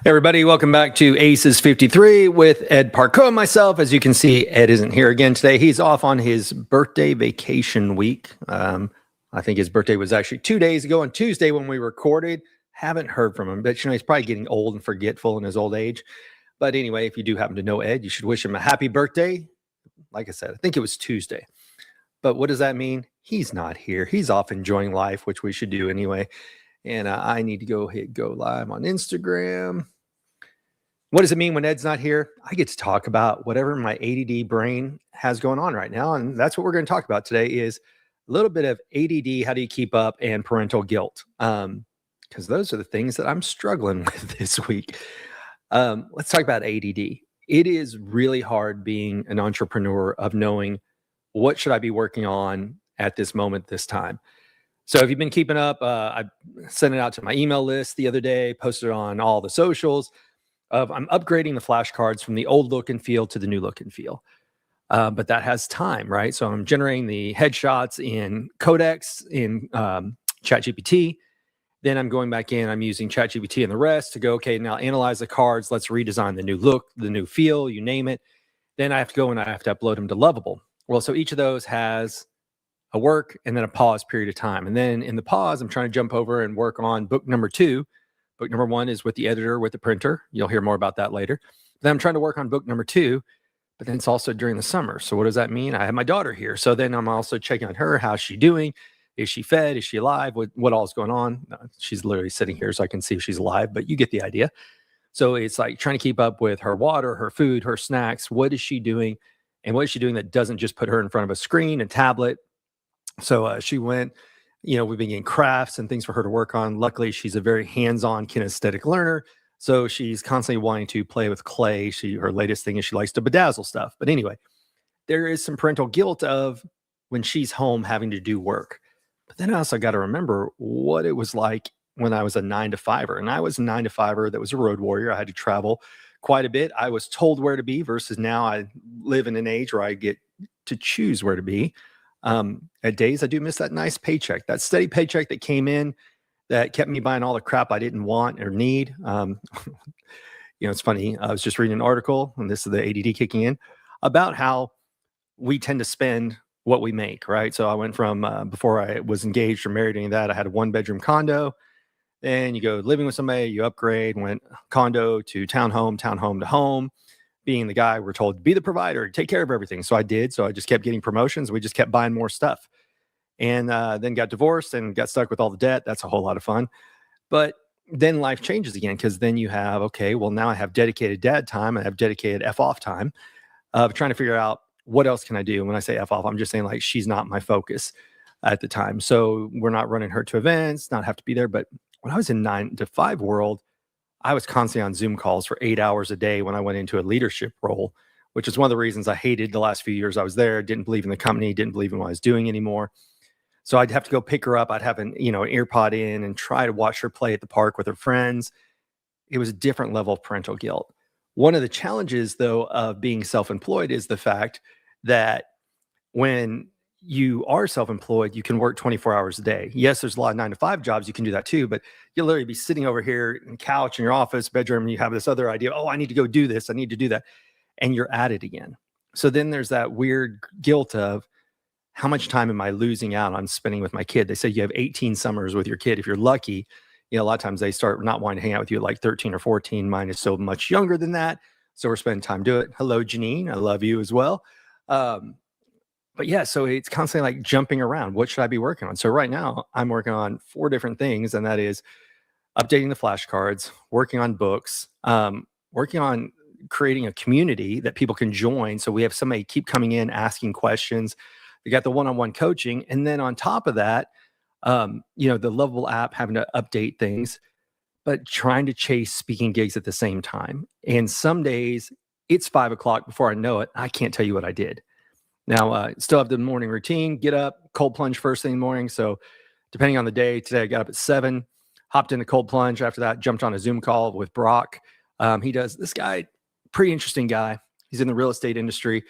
Hey everybody, welcome back to Aces 53 with Ed Parcaut and myself. As you can see, Ed isn't here again today. He's off on his birthday vacation week. I think his birthday was actually 2 days ago on Tuesday when we recorded. Haven't heard from him, but he's probably getting old and forgetful in his old age. But anyway, if you do happen to know Ed, you should wish him a happy birthday. Like I said, I think it was Tuesday. But what does that mean? He's not here. He's off enjoying life, which we should do anyway. And I need to go live on Instagram. What does it mean when Ed's not here? I get to talk about whatever my ADD brain has going on right now. And that's what we're going to talk about today is a little bit of ADD, how do you keep up, and parental guilt. Because those are the things that I'm struggling with this week. Let's talk about ADD. It is really hard being an entrepreneur of knowing what should I be working on at this moment, this time. So if you've been keeping up, I sent it out to my email list the other day, posted it on all the socials. I'm upgrading the flashcards from the old look and feel to the new look and feel. But that has time, right? So I'm generating the headshots in Codex, in ChatGPT. Then I'm going back in, I'm using ChatGPT and the rest to go, okay, now analyze the cards. Let's redesign the new look, the new feel, you name it. Then I have to go and I have to upload them to Lovable. Well, so each of those has a work and then a pause period of time. And then in the pause, I'm trying to jump over and work on book number 2. Book number 1 is with the editor, with the printer. You'll hear more about that later. Then I'm trying to work on book number 2, but then it's also during the summer. So what does that mean? I have my daughter here. So then I'm also checking on her. How's she doing? Is she fed? Is she alive? What all is going on? She's literally sitting here so I can see if she's alive, but you get the idea. So it's like trying to keep up with her water, her food, her snacks. What is she doing? And what is she doing that doesn't just put her in front of a screen and tablet? So she went, we've been getting crafts and things for her to work on. Luckily, she's a very hands-on kinesthetic learner. So she's constantly wanting to play with clay. Her latest thing is she likes to bedazzle stuff. But anyway, there is some parental guilt of when she's home having to do work. But then I also got to remember what it was like when I was a 9-to-5er. And I was a 9-to-5er that was a road warrior. I had to travel quite a bit. I was told where to be versus now I live in an age where I get to choose where to be. At days, I do miss that nice paycheck, that steady paycheck that came in that kept me buying all the crap I didn't want or need. It's funny. I was just reading an article, and this is the ADD kicking in, about how we tend to spend what we make, right? So I went from, before I was engaged or married, any of that, I had a 1-bedroom condo. Then you go living with somebody, you upgrade, went condo to townhome to home. Being the guy, we're told to be the provider, take care of everything. So I did. So I just kept getting promotions. We just kept buying more stuff. And then got divorced and got stuck with all the debt. That's a whole lot of fun. But then life changes again, because then you have, okay, well, now I have dedicated dad time. I have dedicated F off time of trying to figure out what else can I do. When I say F off, I'm just saying like she's not my focus at the time. So we're not running her to events, not have to be there. But when I was in 9-to-5 world, I was constantly on Zoom calls for 8 hours a day when I went into a leadership role, which is one of the reasons I hated the last few years I was there. Didn't believe in the company, didn't believe in what I was doing anymore. So I'd have to go pick her up. I'd have an earpod in and try to watch her play at the park with her friends. It was a different level of parental guilt. One of the challenges, though, of being self-employed is the fact that when you are self-employed, you can work 24 hours a day. Yes, there's a lot of 9-to-5 jobs. You can do that too, but you'll literally be sitting over here on the couch in your office, bedroom, and you have this other idea. Oh, I need to go do this. I need to do that. And you're at it again. So then there's that weird guilt of how much time am I losing out on spending with my kid? They say you have 18 summers with your kid. If you're lucky, a lot of times they start not wanting to hang out with you at like 13 or 14. Mine is so much younger than that. So we're spending time doing it. Hello, Janine. I love you as well. But yeah, so it's constantly like jumping around. What should I be working on? So right now I'm working on 4 different things, and that is updating the flashcards, working on books, working on creating a community that people can join. So we have somebody keep coming in, asking questions. We got the one-on-one coaching. And then on top of that, the Lovable app, having to update things, but trying to chase speaking gigs at the same time. And some days it's 5 o'clock before I know it. I can't tell you what I did. Now, still have the morning routine, get up, cold plunge first thing in the morning. So depending on the day, today I got up at 7, hopped into cold plunge. After that, jumped on a Zoom call with Brock. This guy, pretty interesting guy. He's in the real estate industry.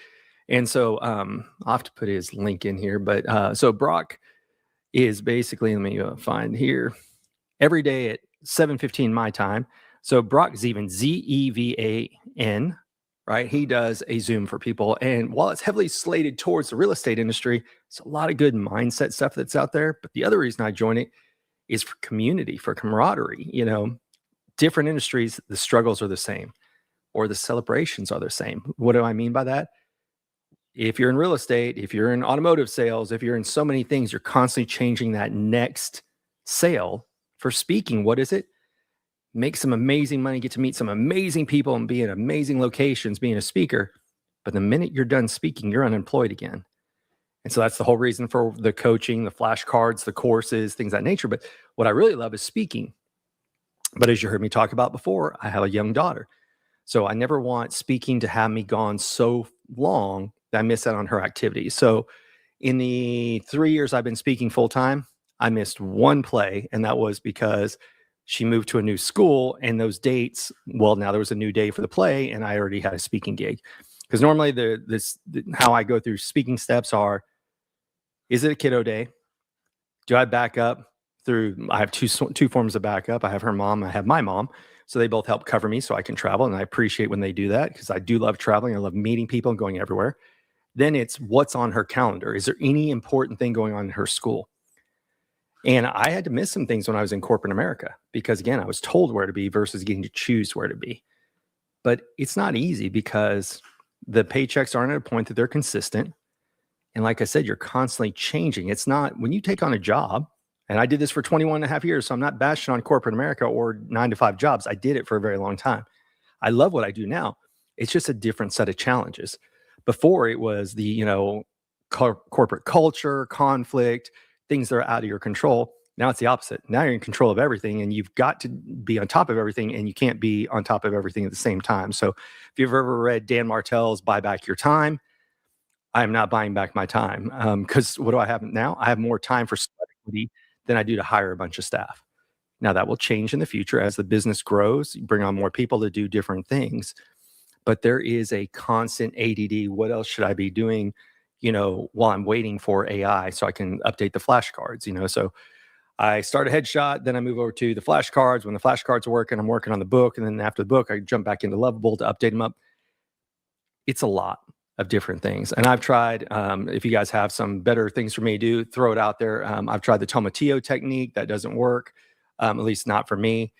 And so I'll have to put his link in here. But so Brock is basically, let me find here, every day at 7:15 my time. So Brock Zevan, Zevan, right? He does a Zoom for people. And while it's heavily slated towards the real estate industry, it's a lot of good mindset stuff that's out there. But the other reason I join it is for community, for camaraderie. Different industries, the struggles are the same or the celebrations are the same. What do I mean by that? If you're in real estate, if you're in automotive sales, if you're in so many things, you're constantly changing that next sale. For speaking, what is it? Make some amazing money, get to meet some amazing people and be in amazing locations being a speaker. But the minute you're done speaking, you're unemployed again. And so that's the whole reason for the coaching, the flashcards, the courses, things of that nature. But what I really love is speaking. But as you heard me talk about before, I have a young daughter. So I never want speaking to have me gone so long that I miss out on her activities. So in the 3 years I've been speaking full time, I missed one play, and that was because she moved to a new school, and those dates, well, now there was a new day for the play, and I already had a speaking gig. Because normally how I go through speaking steps are, is it a kiddo day? Do I back up through, I have two forms of backup. I have her mom, I have my mom. So they both help cover me so I can travel. And I appreciate when they do that because I do love traveling. I love meeting people and going everywhere. Then it's what's on her calendar. Is there any important thing going on in her school? And I had to miss some things when I was in corporate America because, again, I was told where to be versus getting to choose where to be. But it's not easy because the paychecks aren't at a point that they're consistent. And like I said, you're constantly changing. It's not when you take on a job, and I did this for 21 and a half years, so I'm not bashing on corporate America or 9-to-5 jobs. I did it for a very long time. I love what I do now. It's just a different set of challenges. Before it was the, corporate culture, conflict, things that are out of your control. Now it's the opposite. Now you're in control of everything and you've got to be on top of everything and you can't be on top of everything at the same time. So if you've ever read Dan Martell's Buy Back Your Time, I am not buying back my time because what do I have now? I have more time for sweat equity than I do to hire a bunch of staff. Now that will change in the future as the business grows, you bring on more people to do different things. But there is a constant ADD. What else should I be doing, while I'm waiting for AI so I can update the flashcards, So I start a headshot, then I move over to the flashcards. When the flashcards are working, I'm working on the book. And then after the book, I jump back into Lovable to update them up. It's a lot of different things. And I've tried, if you guys have some better things for me to do, throw it out there. I've tried the Tomatillo technique. That doesn't work, at least not for me.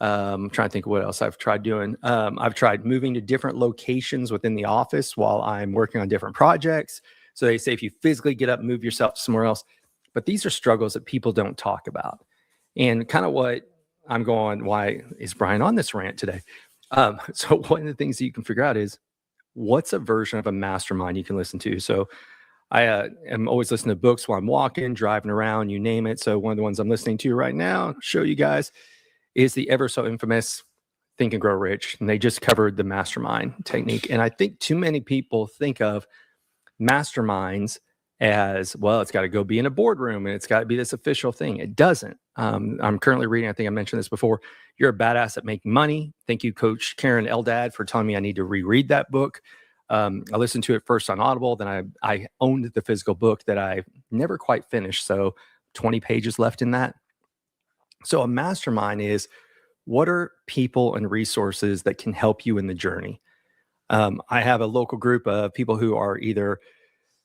I'm trying to think of what else I've tried doing. I've tried moving to different locations within the office while I'm working on different projects. So they say if you physically get up, move yourself somewhere else. But these are struggles that people don't talk about. And kind of what I'm going, why is Brian on this rant today? So one of the things that you can figure out is what's a version of a mastermind you can listen to. So I am always listening to books while I'm walking, driving around, you name it. So one of the ones I'm listening to right now, I'll show you guys, is the ever so infamous Think and Grow Rich. And they just covered the mastermind technique. And I think too many people think of masterminds as, well, it's got to go be in a boardroom and it's got to be this official thing. It doesn't. I'm currently reading, I think I mentioned this before, You're a Badass at Making Money. Thank you, Coach Karen Eldad, for telling me I need to reread that book. I listened to it first on Audible. Then I owned the physical book that I never quite finished. So 20 pages left in that. So a mastermind is, what are people and resources that can help you in the journey? I have a local group of people who are either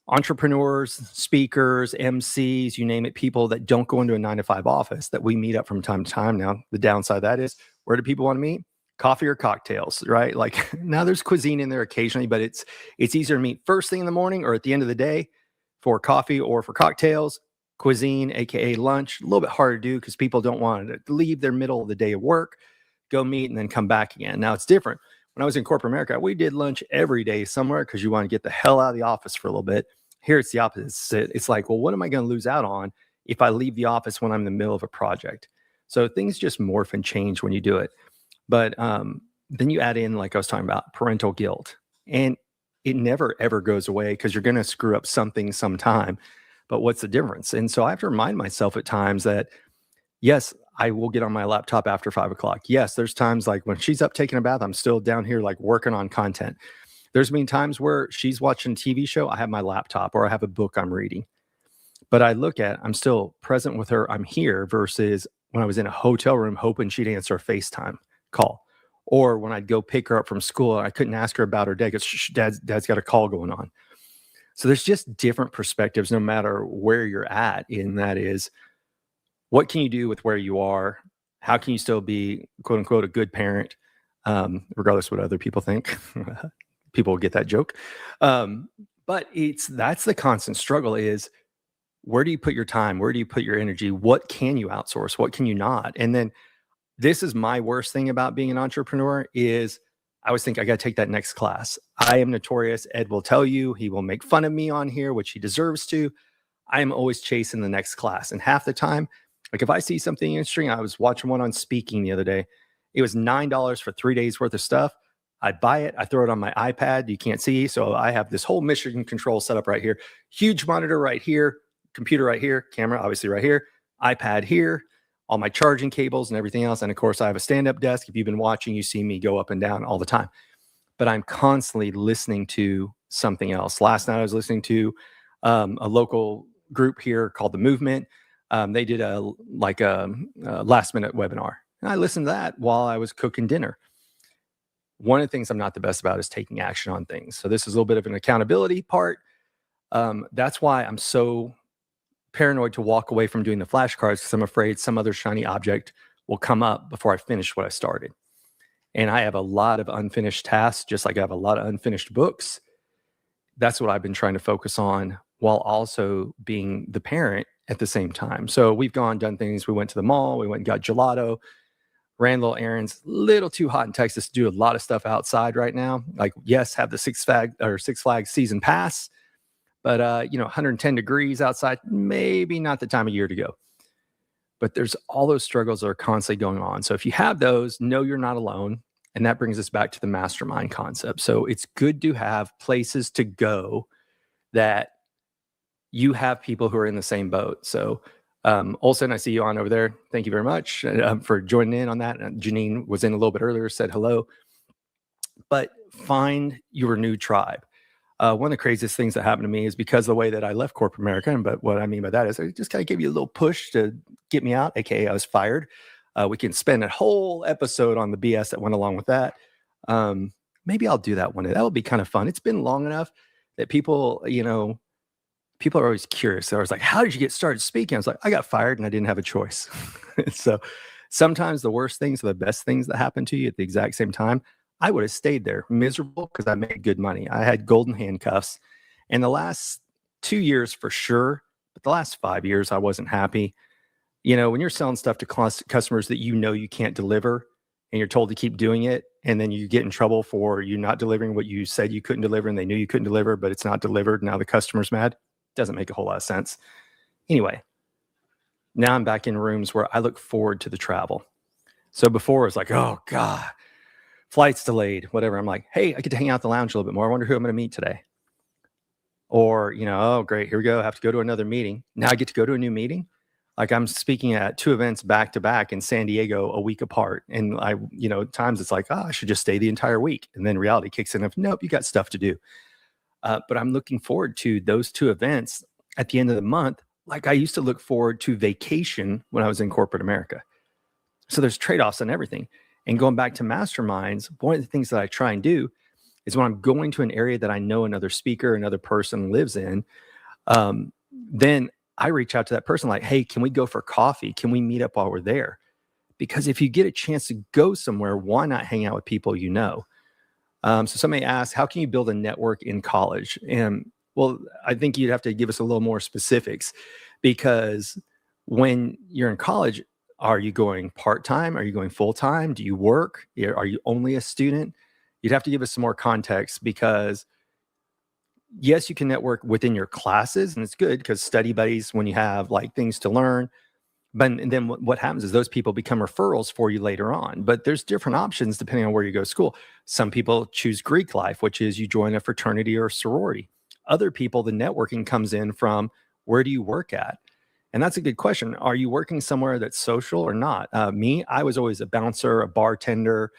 entrepreneurs, speakers, MCs, you name it, people that don't go into a 9-to-5 office that we meet up from time to time. Now, the downside of that is, where do people want to meet? Coffee or cocktails, right? Like now there's cuisine in there occasionally, but it's easier to meet first thing in the morning or at the end of the day for coffee or for cocktails. Cuisine, aka lunch, a little bit harder to do because people don't want to leave their middle of the day of work, go meet and then come back again. Now it's different. When I was in corporate America, we did lunch every day somewhere because you want to get the hell out of the office for a little bit. Here it's the opposite. It's like, well, what am I going to lose out on if I leave the office when I'm in the middle of a project? So things just morph and change when you do it. But then you add in, like I was talking about, parental guilt. And it never, ever goes away because you're going to screw up something sometime. But what's the difference? And so I have to remind myself at times that, yes, I will get on my laptop after 5 o'clock. Yes, there's times like when she's up taking a bath, I'm still down here like working on content. There's been times where she's watching a TV show, I have my laptop or I have a book I'm reading. But I look at, I'm still present with her, I'm here, versus when I was in a hotel room hoping she'd answer a FaceTime call. Or when I'd go pick her up from school, I couldn't ask her about her day because dad's got a call going on. So there's just different perspectives no matter where you're at. And that is, what can you do with where you are? How can you still be, quote unquote, a good parent, regardless of what other people think? People will get that joke. But that's the constant struggle is, where do you put your time? Where do you put your energy? What can you outsource? What can you not? And then this is my worst thing about being an entrepreneur is I always think I got to take that next class. I am notorious. Ed will tell you, he will make fun of me on here, which he deserves to. I am always chasing the next class. And half the time, like if I see something interesting, I was watching one on speaking the other day. It was $9 for 3 days worth of stuff. I'd buy it. I throw it on my iPad. You can't see. So I have this whole mission control set up right here. Huge monitor right here, computer right here, camera obviously right here, iPad here, all my charging cables and everything else. And of course, I have a stand-up desk. If you've been watching, you see me go up and down all the time. But I'm constantly listening to something else. Last night, I was listening to a local group here called The Movement. They did a last-minute webinar. And I listened to that while I was cooking dinner. One of the things I'm not the best about is taking action on things. So this is a little bit of an accountability part. That's why I'm so paranoid to walk away from doing the flashcards, because I'm afraid some other shiny object will come up before I finish what I started. And I have a lot of unfinished tasks, just like I have a lot of unfinished books. That's what I've been trying to focus on while also being the parent at the same time. So we've done things. We went to the mall, we went and got gelato, ran little errands. Little too hot in Texas to do a lot of stuff outside right now. Like, yes, have the Six Flags season pass, but 110 degrees outside, maybe not the time of year to go. But there's all those struggles that are constantly going on. So if you have those, know you're not alone. And that brings us back to the mastermind concept. So it's good to have places to go that you have people who are in the same boat. So Olsen, I see you on over there. Thank you very much for joining in on that. Janine was in a little bit earlier, said hello. But find your new tribe. One of the craziest things that happened to me is because of the way that I left corporate America. But what I mean by that is I just kind of gave you a little push to get me out, aka I was fired. We can spend a whole episode on the BS that went along with that. Maybe I'll do that one day. That would be kind of fun. It's been long enough that people are always curious. They're always like, how did you get started speaking? I was like, I got fired and I didn't have a choice. So sometimes the worst things are the best things that happen to you at the exact same time. I would have stayed there miserable because I made good money. I had golden handcuffs. And the last 2 years for sure, but the last 5 years, I wasn't happy. When you're selling stuff to customers that you can't deliver and you're told to keep doing it, and then you get in trouble for you not delivering what you said you couldn't deliver, and they knew you couldn't deliver, but it's not delivered. Now the customer's mad. Doesn't make a whole lot of sense. Anyway, now I'm back in rooms where I look forward to the travel. So before it was like, oh God, flight's delayed, whatever. I'm like, hey, I get to hang out the lounge a little bit more. I wonder who I'm going to meet today. Or, oh, great, here we go. I have to go to another meeting. Now I get to go to a new meeting. Like I'm speaking at 2 events back to back in San Diego a week apart. And at times it's like, I should just stay the entire week. And then reality kicks in of, nope, you got stuff to do. But I'm looking forward to those 2 events at the end of the month, like I used to look forward to vacation when I was in corporate America. So there's trade-offs on everything. And going back to masterminds, one of the things that I try and do is when I'm going to an area that I know another speaker, another person lives in, then I reach out to that person like, hey, can we go for coffee? Can we meet up while we're there? Because if you get a chance to go somewhere, why not hang out with people you know? So somebody asked, how can you build a network in college? And well, I think you'd have to give us a little more specifics, because when you're in college, are you going part-time? Are you going full-time? Do you work? Are you only a student? You'd have to give us some more context, because yes, you can network within your classes, and it's good because study buddies when you have like things to learn. But then what happens is those people become referrals for you later on. But there's different options depending on where you go to school. Some people choose Greek life, which is you join a fraternity or a sorority. Other people, the networking comes in from where do you work at? And that's a good question. Are you working somewhere that's social or not? Me, I was always a bouncer, a bartender.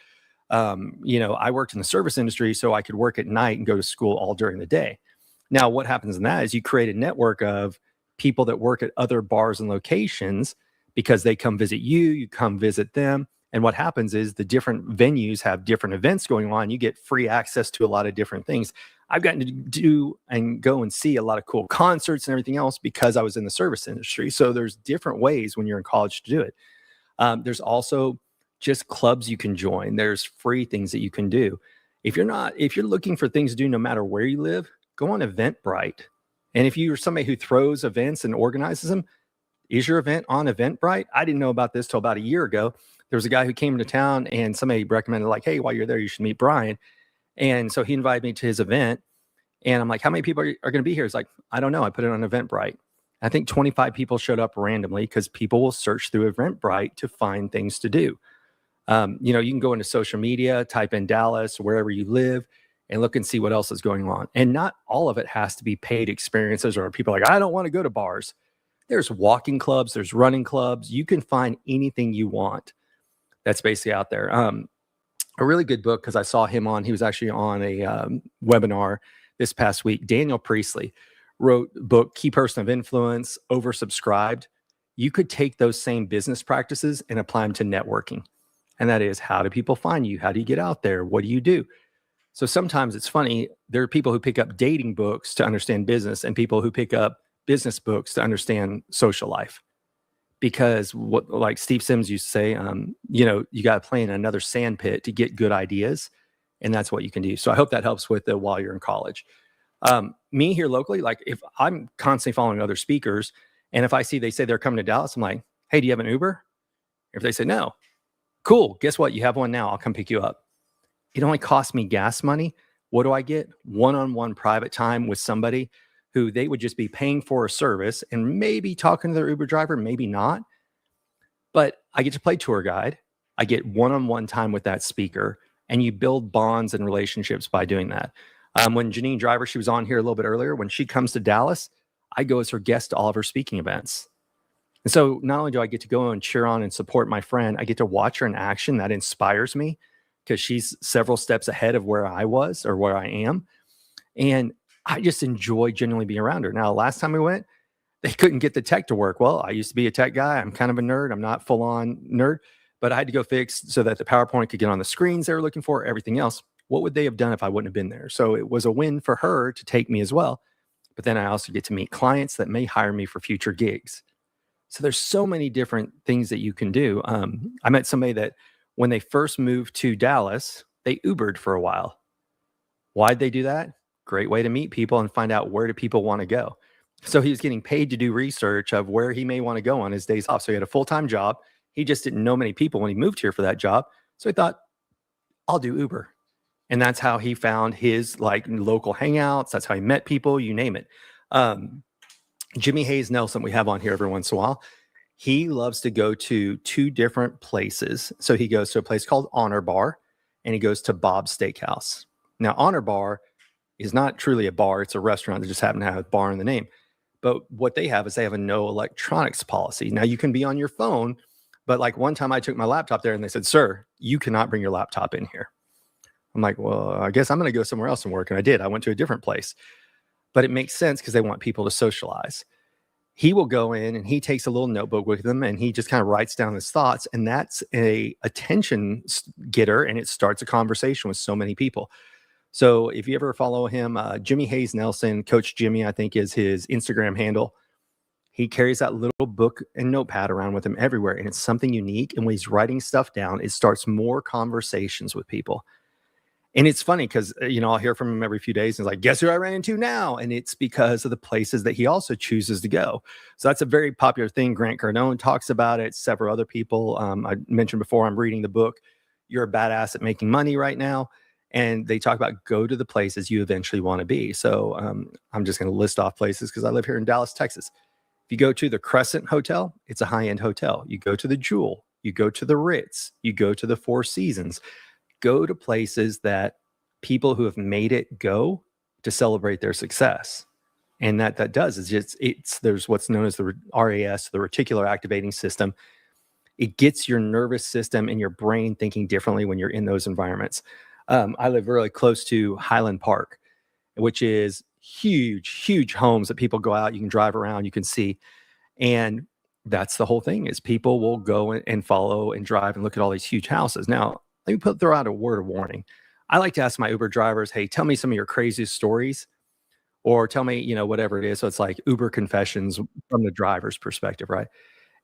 I worked in the service industry, so I could work at night and go to school all during the day. Now, what happens in that is you create a network of people that work at other bars and locations because they come visit you, you come visit them, And what happens is the different venues have different events going on. You get free access to a lot of different things. I've gotten to do and go and see a lot of cool concerts and everything else because I was in the service industry. So there's different ways when you're in college to do it. There's also just clubs you can join. There's free things that you can do. If you're looking for things to do no matter where you live, go on Eventbrite. And if you're somebody who throws events and organizes them, is your event on Eventbrite? I didn't know about this till about a year ago. There was a guy who came into town and somebody recommended, like, hey, while you're there, you should meet Brian. And so he invited me to his event. And I'm like, how many people are going to be here? He's like, I don't know. I put it on Eventbrite. I think 25 people showed up randomly because people will search through Eventbrite to find things to do. You can go into social media, type in Dallas, wherever you live, and look and see what else is going on. And not all of it has to be paid experiences or people are like, I don't want to go to bars. There's walking clubs, there's running clubs. You can find anything you want that's basically out there. A really good book, because I saw him he was actually on a webinar this past week. Daniel Priestley wrote a book, Key Person of Influence, oversubscribed. You could take those same business practices and apply them to networking. And that is, how do people find you? How do you get out there? What do you do? So sometimes it's funny. There are people who pick up dating books to understand business and people who pick up business books to understand social life. Because what, like Steve Sims used to say, you got to play in another sand pit to get good ideas. And that's what you can do. So I hope that helps with while you're in college. Me here locally, like if I'm constantly following other speakers, and if I see they say they're coming to Dallas, I'm like, hey, do you have an Uber? If they say no, cool. Guess what? You have one now. I'll come pick you up. It only costs me gas money. What do I get? One-on-one private time with somebody who they would just be paying for a service and maybe talking to their Uber driver, maybe not. But I get to play tour guide. I get one-on-one time with that speaker, and you build bonds and relationships by doing that. When Janine Driver, she was on here a little bit earlier, when she comes to Dallas, I go as her guest to all of her speaking events. And so not only do I get to go and cheer on and support my friend, I get to watch her in action. That inspires me because she's several steps ahead of where I was or where I am. And I just enjoy genuinely being around her. Now, last time we went, they couldn't get the tech to work. Well, I used to be a tech guy. I'm kind of a nerd. I'm not full on nerd, but I had to go fix so that the PowerPoint could get on the screens they were looking for, everything else. What would they have done if I wouldn't have been there? So it was a win for her to take me as well. But then I also get to meet clients that may hire me for future gigs. So there's so many different things that you can do. I met somebody that when they first moved to Dallas, they Ubered for a while. Why'd they do that? Great way to meet people and find out where do people want to go. So he was getting paid to do research of where he may want to go on his days off. So he had a full-time job. He just didn't know many people when he moved here for that job. So he thought, I'll do Uber. And that's how he found his local hangouts. That's how he met people, you name it. Jimmy Hayes Nelson, we have on here every once in a while. He loves to go to two different places. So he goes to a place called Honor Bar and he goes to Bob's Steakhouse. Now, Honor Bar is not truly a bar. It's a restaurant that just happened to have a bar in the name. But what they have is they have a no electronics policy. Now, you can be on your phone, but like one time I took my laptop there and they said, sir, you cannot bring your laptop in here. I'm like, well, I guess I'm going to go somewhere else and work. And I did. I went to a different place. But it makes sense because they want people to socialize. He will go in and he takes a little notebook with him and he just kind of writes down his thoughts. And that's a attention getter and it starts a conversation with so many people. So if you ever follow him, Jimmy Hayes Nelson, Coach Jimmy, I think is his Instagram handle. He carries that little book and notepad around with him everywhere. And it's something unique. And when he's writing stuff down, it starts more conversations with people. And it's funny because, I'll hear from him every few days. And it's like, guess who I ran into now? And it's because of the places that he also chooses to go. So that's a very popular thing. Grant Cardone talks about it. Several other people. I mentioned before, I'm reading the book, You're a Badass at Making Money right now. And they talk about go to the places you eventually want to be. So I'm just going to list off places because I live here in Dallas, Texas. If you go to the Crescent Hotel, it's a high-end hotel. You go to the Jewel. You go to the Ritz. You go to the Four Seasons. Go to places that people who have made it go to celebrate their success. And that does is there's what's known as the RAS, the reticular activating system. It gets your nervous system and your brain thinking differently when you're in those environments. I live really close to Highland Park, which is huge homes that people go out. You can drive around, you can see. And that's the whole thing, is people will go and follow and drive and look at all these huge houses. Now, let me throw out a word of warning. I like to ask my Uber drivers, hey, tell me some of your craziest stories, or tell me, whatever it is. So it's like Uber confessions from the driver's perspective, right?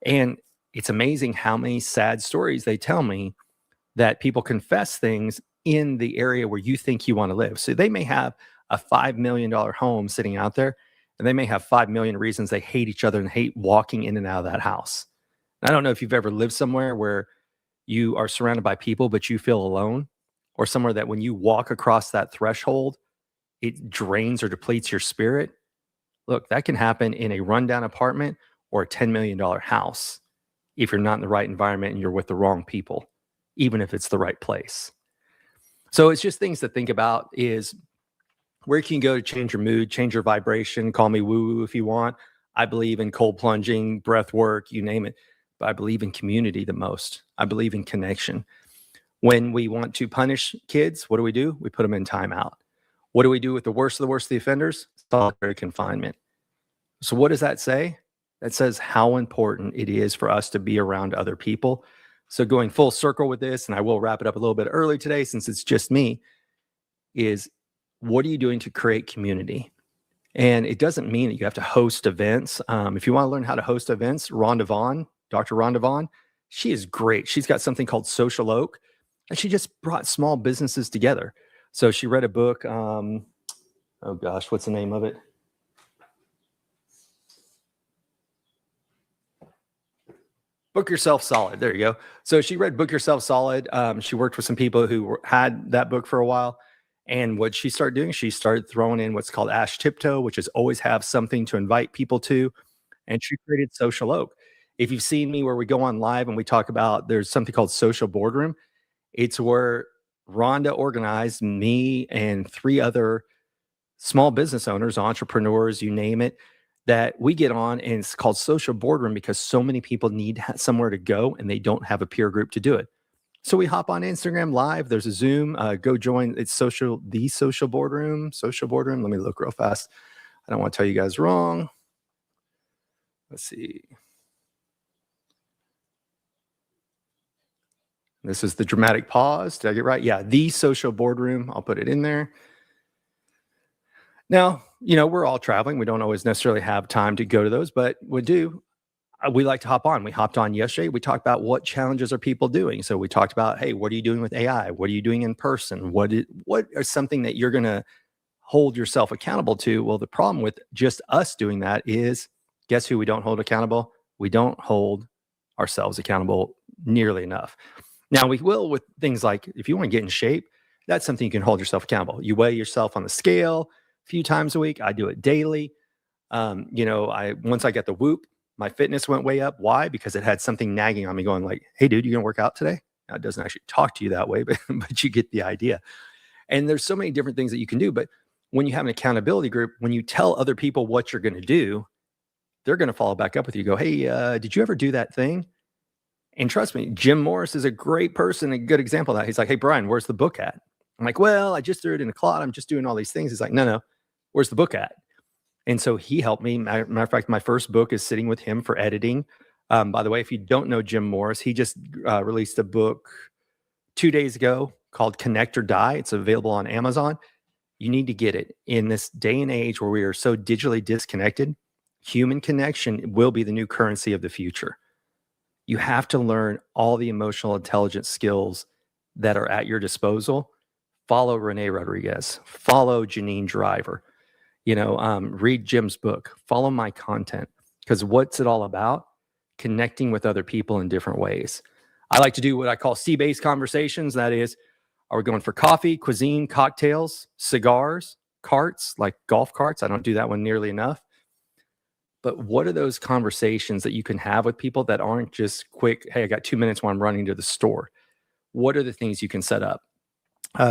And it's amazing how many sad stories they tell me that people confess things in the area where you think you want to live. So they may have a $5 million home sitting out there, and they may have 5 million reasons they hate each other and hate walking in and out of that house. And I don't know if you've ever lived somewhere where you are surrounded by people, but you feel alone, or somewhere that when you walk across that threshold, it drains or depletes your spirit. Look, that can happen in a rundown apartment or a $10 million house if you're not in the right environment and you're with the wrong people, even if it's the right place. So it's just things to think about, is where can you go to change your mood, change your vibration? Call me woo-woo if you want. I believe in cold plunging, breath work, you name it. But I believe in community the most. I believe in connection. When we want to punish kids, what do? We put them in timeout. What do we do with the worst of the offenders? Solitary confinement. So what does that say? That says how important it is for us to be around other people. So going full circle with this, and I will wrap it up a little bit early today since it's just me, is what are you doing to create community? And it doesn't mean that you have to host events. If you want to learn how to host events, Dr. Rhonda Vaughn, she is great. She's got something called Social Oak, and she just brought small businesses together. So she read a book. Oh gosh, what's the name of it? Book Yourself Solid. There you go. So she read Book Yourself Solid. She worked with some people who had that book for a while. And what she started doing, she started throwing in what's called Ash Tiptoe, which is always have something to invite people to. And she created Social Oak. If you've seen me where we go on live and we talk about, there's something called Social Boardroom. It's where Rhonda organized me and 3 other small business owners, entrepreneurs, you name it, that we get on, and it's called Social Boardroom because so many people need somewhere to go and they don't have a peer group to do it. So we hop on Instagram Live. There's a Zoom. Go join. It's the Social Boardroom. Social Boardroom. Let me look real fast. I don't want to tell you guys wrong. Let's see. This is the dramatic pause. Did I get right? Yeah, the Social Boardroom. I'll put it in there. Now, we're all traveling. We don't always necessarily have time to go to those, but we do. We like to hop on. We hopped on yesterday. We talked about what challenges are people doing. So we talked about, hey, what are you doing with AI? What are you doing in person? What is something that you're going to hold yourself accountable to? Well, the problem with just us doing that is, guess who we don't hold accountable? We don't hold ourselves accountable nearly enough. Now, we will with things like, if you want to get in shape, that's something you can hold yourself accountable. You weigh yourself on the scale a few times a week. I do it daily. Once I got the Whoop, my fitness went way up. Why? Because it had something nagging on me going like, hey, dude, you going to work out today? Now, it doesn't actually talk to you that way, but you get the idea. And there's so many different things that you can do. But when you have an accountability group, when you tell other people what you're going to do, they're going to follow back up with you. Go, hey, did you ever do that thing? And trust me, Jim Morris is a great person, a good example of that. He's like, hey, Brian, where's the book at? I'm like, well, I just threw it in a closet. I'm just doing all these things. He's like, no, where's the book at? And so he helped me. Matter of fact, my first book is sitting with him for editing. By the way, if you don't know Jim Morris, he just released a book 2 days ago called Connect or Die. It's available on Amazon. You need to get it. In this day and age where we are so digitally disconnected, human connection will be the new currency of the future. You have to learn all the emotional intelligence skills that are at your disposal. Follow Renee Rodriguez. Follow Janine Driver. Read Jim's book. Follow my content. Because what's it all about? Connecting with other people in different ways. I like to do what I call C-based conversations. That is, are we going for coffee, cuisine, cocktails, cigars, carts, like golf carts? I don't do that one nearly enough. But what are those conversations that you can have with people that aren't just quick, hey, I got 2 minutes while I'm running to the store? What are the things you can set up?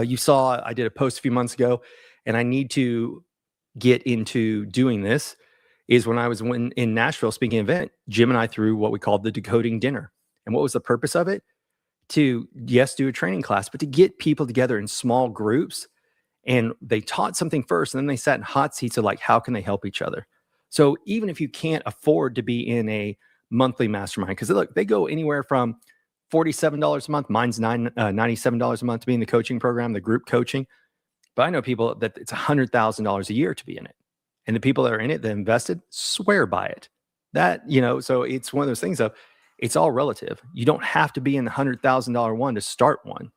You saw I did a post a few months ago, and I need to get into doing this, is when I was in Nashville speaking an event, Jim and I threw what we called the Decoding Dinner. And what was the purpose of it? To, yes, do a training class, but to get people together in small groups. And they taught something first, and then they sat in hot seats of like, how can they help each other? So even if you can't afford to be in a monthly mastermind. Because look, they go anywhere from $47 a month. Mine's $97 a month to be in the coaching program, the group coaching. But I know people that it's $100,000 a year to be in it. And the people that are in it that invested swear by it. That, so it's one of those things of it's all relative. You don't have to be in the $100,000 one to start one,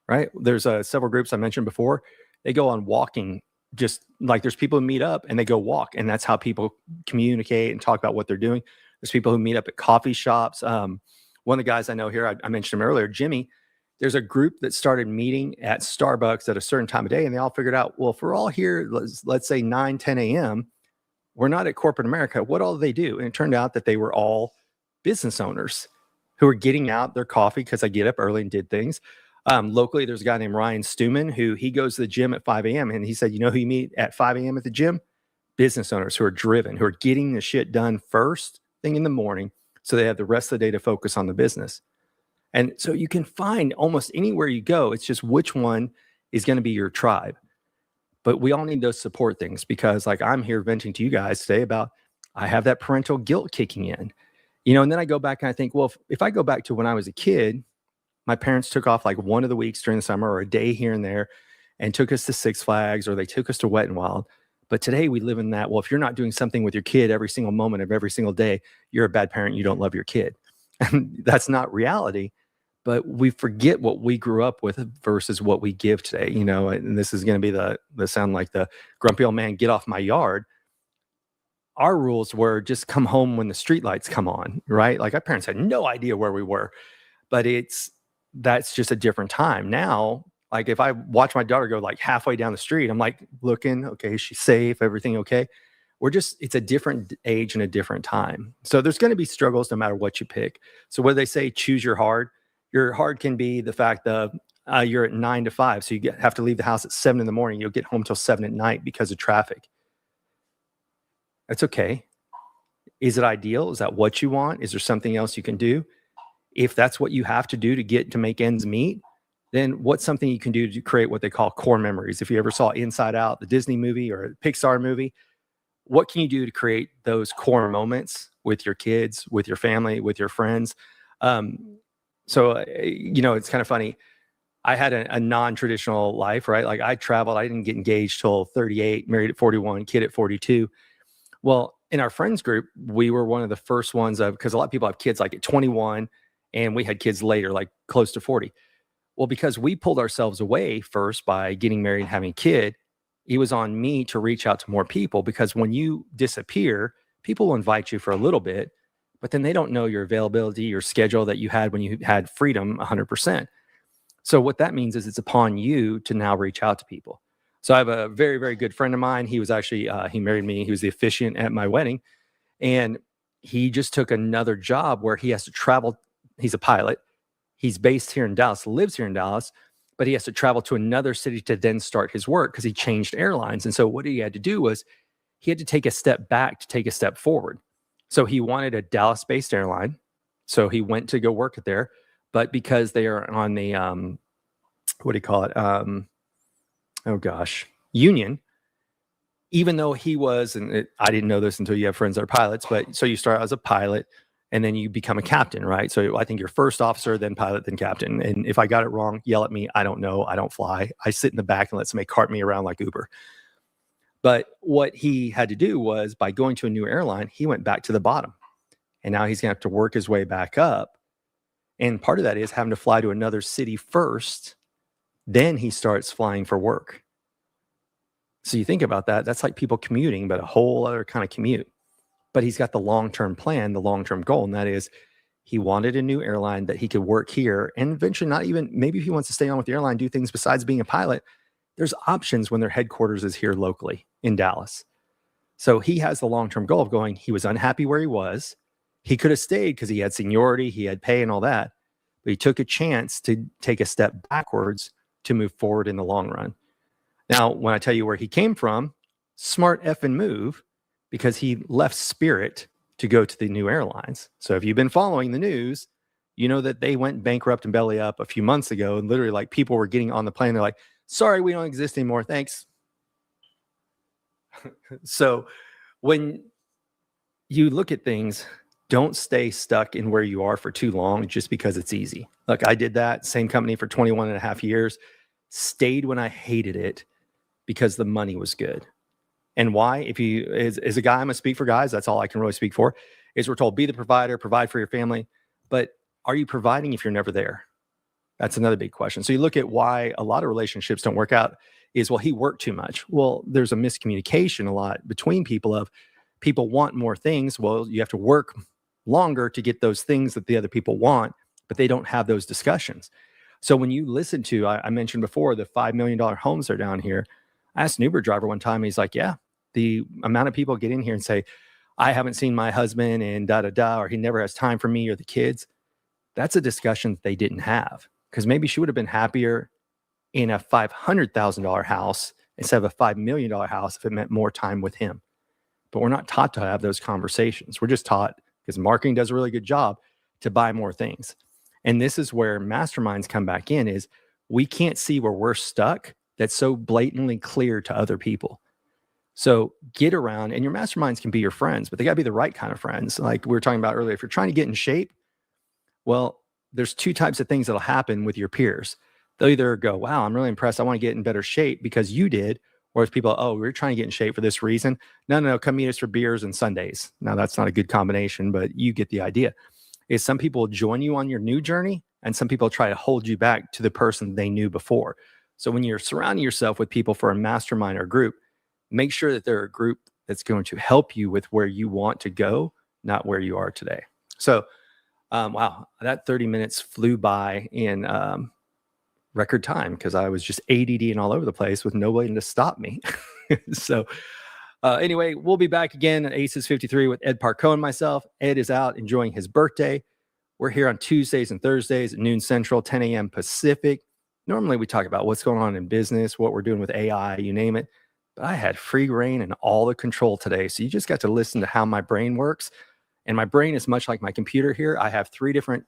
right? There's several groups I mentioned before. They go on walking, just like there's people who meet up and they go walk. And that's how people communicate and talk about what they're doing. There's people who meet up at coffee shops. One of the guys I know here, I mentioned him earlier, Jimmy, there's a group that started meeting at Starbucks at a certain time of day, and they all figured out, well, if we're all here, let's say 9, 10 a.m., we're not at corporate America. What all do they do? And it turned out that they were all business owners who were getting out their coffee because I get up early and did things. Locally, there's a guy named Ryan Stuman who he goes to the gym at 5 a.m. And he said, you know who you meet at 5 a.m. at the gym? Business owners who are driven, who are getting the shit done first thing in the morning so they have the rest of the day to focus on the business. And so you can find almost anywhere you go. It's just which one is going to be your tribe. But we all need those support things because like I'm here venting to you guys today about I have that parental guilt kicking in, and then I go back and I think, well, if I go back to when I was a kid, my parents took off like one of the weeks during the summer or a day here and there and took us to Six Flags or they took us to Wet and Wild. But today we live in that, well, if you're not doing something with your kid every single moment of every single day, you're a bad parent. You don't love your kid. And that's not reality. But we forget what we grew up with versus what we give today, and this is going to be the sound like the grumpy old man, get off my yard. Our rules were just come home when the streetlights come on, right? Like our parents had no idea where we were, but that's just a different time. Now, like if I watch my daughter go like halfway down the street, I'm like looking, okay, is she safe? Everything okay? It's a different age and a different time. So there's going to be struggles no matter what you pick. So what do they say? Choose your hard. Your hard can be the fact that you're at 9 to 5. So you have to leave the house at 7 in the morning. You'll get home till 7 at night because of traffic. That's okay. Is it ideal? Is that what you want? Is there something else you can do? If that's what you have to do to make ends meet, then what's something you can do to create what they call core memories? If you ever saw Inside Out, the Disney movie or Pixar movie, what can you do to create those core moments with your kids, with your family, with your friends? So, it's kind of funny. I had a non-traditional life, right? Like I traveled, I didn't get engaged till 38, married at 41, kid at 42. Well, in our friends group, we were one of the first ones because a lot of people have kids like at 21 and we had kids later, like close to 40. Well, because we pulled ourselves away first by getting married and having a kid, it was on me to reach out to more people because when you disappear, people will invite you for a little bit, but then they don't know your availability, your schedule that you had when you had freedom 100%. So what that means is it's upon you to now reach out to people. So I have a very, very good friend of mine. He was actually, he married me. He was the officiant at my wedding. And he just took another job where he has to travel. He's a pilot. He's based here in Dallas, lives here in Dallas, but he has to travel to another city to then start his work because he changed airlines. And so what he had to do was he had to take a step back to take a step forward. So he wanted a Dallas-based airline. So he went to go work there. But because they are on the, what do you call it? Union, even though he was, I didn't know this until you have friends that are pilots, but so you start as a pilot and then you become a captain, right? So I think you're first officer, then pilot, then captain. And if I got it wrong, yell at me. I don't know. I don't fly. I sit in the back and let somebody cart me around like Uber. But what he had to do was by going to a new airline, he went back to the bottom. And now he's going to have to work his way back up. And part of that is having to fly to another city first. Then he starts flying for work. So you think about that, that's like people commuting, but a whole other kind of commute. But he's got the long-term plan, the long-term goal, and that is he wanted a new airline that he could work here and eventually not even, maybe if he wants to stay on with the airline, do things besides being a pilot, there's options when their headquarters is here locally in Dallas. So he has the long-term goal of going, he was unhappy where he was. He could have stayed because he had seniority, he had pay and all that, but he took a chance to take a step backwards to move forward in the long run. Now, when I tell you where he came from, smart effing move, because he left Spirit to go to the new airlines. So if you've been following the news, you know that they went bankrupt and belly up a few months ago. And literally like people were getting on the plane. They're like, sorry, we don't exist anymore. Thanks. So when you look at things, don't stay stuck in where you are for too long just because it's easy. Look, I did that same company for 21 and a half years, stayed when I hated it because the money was good. And why? If you, as a guy, I'm gonna speak for guys, that's all I can really speak for, is we're told be the provider, provide for your family. But are you providing if you're never there? That's another big question. So you look at why a lot of relationships don't work out is, well, he worked too much. Well, there's a miscommunication a lot between people of people want more things. Well, you have to work longer to get those things that the other people want, but they don't have those discussions. So when you listen to, I mentioned before, the $5 million homes are down here. I asked an Uber driver one time, he's like, yeah, the amount of people get in here and say, I haven't seen my husband and or he never has time for me or the kids. That's a discussion that they didn't have, because maybe she would have been happier in a $500,000 house instead of a $5 million house if it meant more time with him. But we're not taught to have those conversations. We're just taught, because marketing does a really good job, to buy more things. And this is where masterminds come back in, is we can't see where we're stuck that's so blatantly clear to other people. So get around, and your masterminds can be your friends, but they got to be the right kind of friends. Like we were talking about earlier, if you're trying to get in shape, well, there's two types of things that'll happen with your peers. They'll either go, wow, I'm really impressed, I want to get in better shape because you did. Or if people, oh, we're trying to get in shape for this reason. No, come meet us for beers and Sundays. Now, that's not a good combination, but you get the idea. Is some people join you on your new journey, and some people try to hold you back to the person they knew before. So when you're surrounding yourself with people for a mastermind or group, make sure that they're a group that's going to help you with where you want to go, not where you are today. So, wow, that 30 minutes flew by in record time, because I was just ADD and all over the place with nobody to stop me. So anyway, we'll be back again at Aces 53 with Ed Parcaut and myself. Ed is out enjoying his birthday. We're here on Tuesdays and Thursdays at noon Central, 10 a.m. Pacific. Normally we talk about what's going on in business, what we're doing with AI, you name it. But I had free reign and all the control today. So you just got to listen to how my brain works. And my brain is much like my computer here. I have 3 different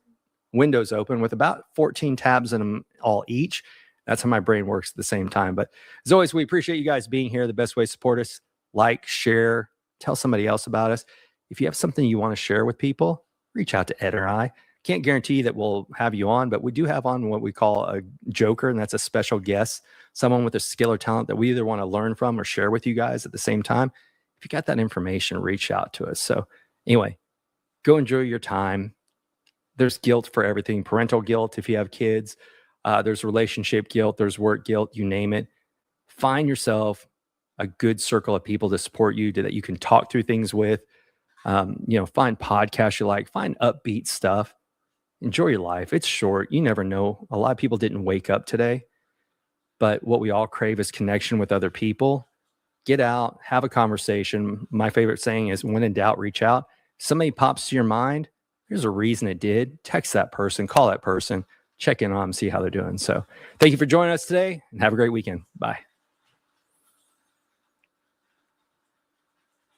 windows open with about 14 tabs in them all each. That's how my brain works at the same time. But as always, we appreciate you guys being here. The best way to support us, like, share, tell somebody else about us. If you have something you want to share with people, reach out to Ed or I. Can't guarantee that we'll have you on, but we do have on what we call a joker, and that's a special guest, someone with a skill or talent that we either want to learn from or share with you guys at the same time. If you got that information, reach out to us. So anyway, go enjoy your time. There's guilt for everything. Parental guilt if you have kids. There's relationship guilt. There's work guilt. You name it. Find yourself a good circle of people to support you, that you can talk through things with. Find podcasts you like. Find upbeat stuff. Enjoy your life. It's short. You never know. A lot of people didn't wake up today. But what we all crave is connection with other people. Get out. Have a conversation. My favorite saying is, when in doubt, reach out. Somebody pops to your mind, there's a reason it did. Text that person, call that person, check in on them, see how they're doing. So thank you for joining us today, and have a great weekend. Bye.